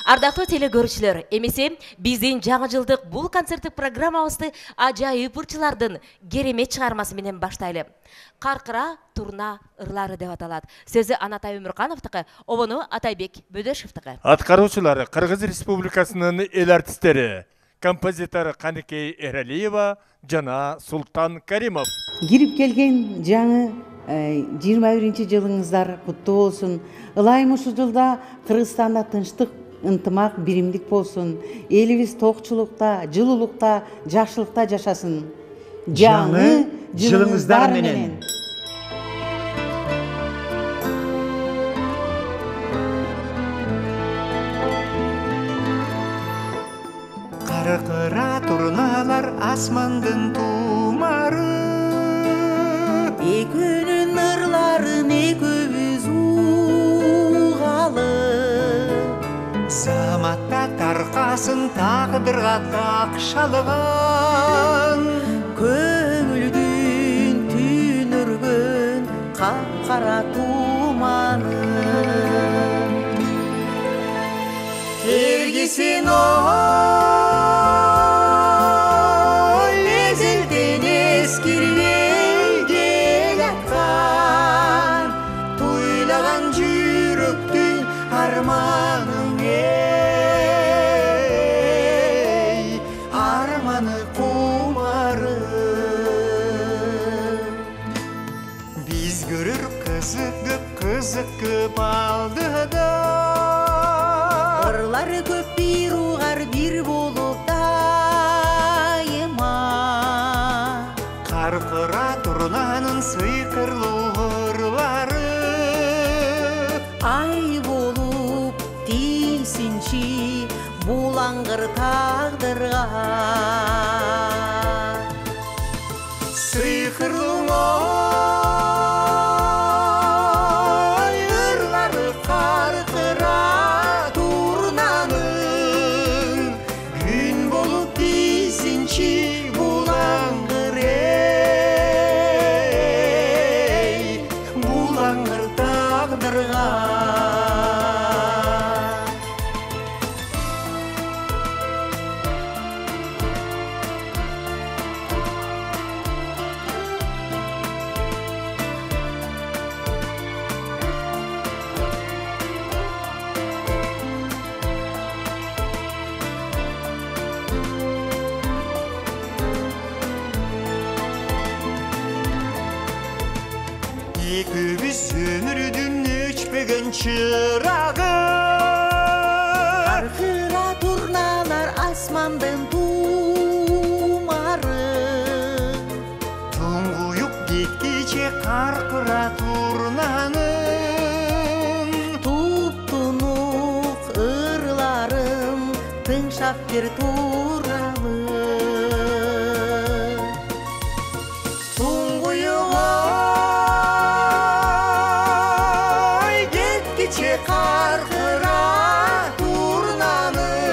Ардактуу телекөрүүчүлөр, эмесе биздин жаңы жылдык бул концерттик программабызды ажайып ырчылардын керемет чыгармасы менен баштайлы. Каркыра турна ырлары деп аталат. Сөзү Анатай Өмүркановдуку, обону Атайбек Бөдөшевдуку. Аткаруучулары Кыргыз Республикасынын эл артисттери, композитор Каныкей Эралиева жана Султан Каримов. Кирип келген жаңы 21 жылыңыздар куттуу болсун. Ылайым ушул жылда Кыргызстанда тынчтык, ынтымак, биримдик болсун. Элибиз токчулукта, жылуулукта, жакшылыкта жашасын. Жаңы жылыңыздар менен. Каркыра турналар асмандын тумары, Экөөнүн ырларын экөөбүз угалы. Заматта таркасын тагдырга такшалган, Көңүлдүн түнөргөн капкара туманы. Келгисин эзелден эскирбей келаткан, туйлаган жүрөктүн арманың арманы кумары. Биз көрөр кызыгып алды да, Ырлары көп бир угар бир болуп дайыма. Каркыра турнанын сыйкырлуу ырлары, Ай болуп тийсинчи булаңгыр тагдырга. сыйкырлуу ырлары каркыра турнанын, күн болуп тийсинчи булаңгыр булаңгыр тагдырга. Экөөбүз өмүрдүн өчпөгөн чырагы, Каркыра турналар асмандын тумары. туңгуюп кеткиче каркыра турнанын, Туп-тунук ырларым тыңшап бир туралы. каркыра турнанын,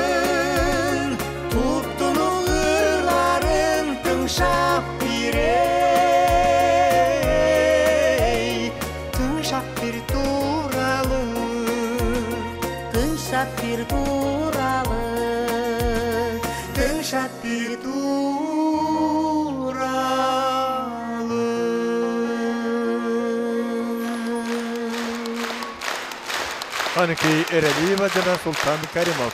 туп-тунук ырларын тыңшап бир туралы. Тыңшап бир туралы. Тыңшап бир туралы. Каныкей Эралиева жана Султан Каримов.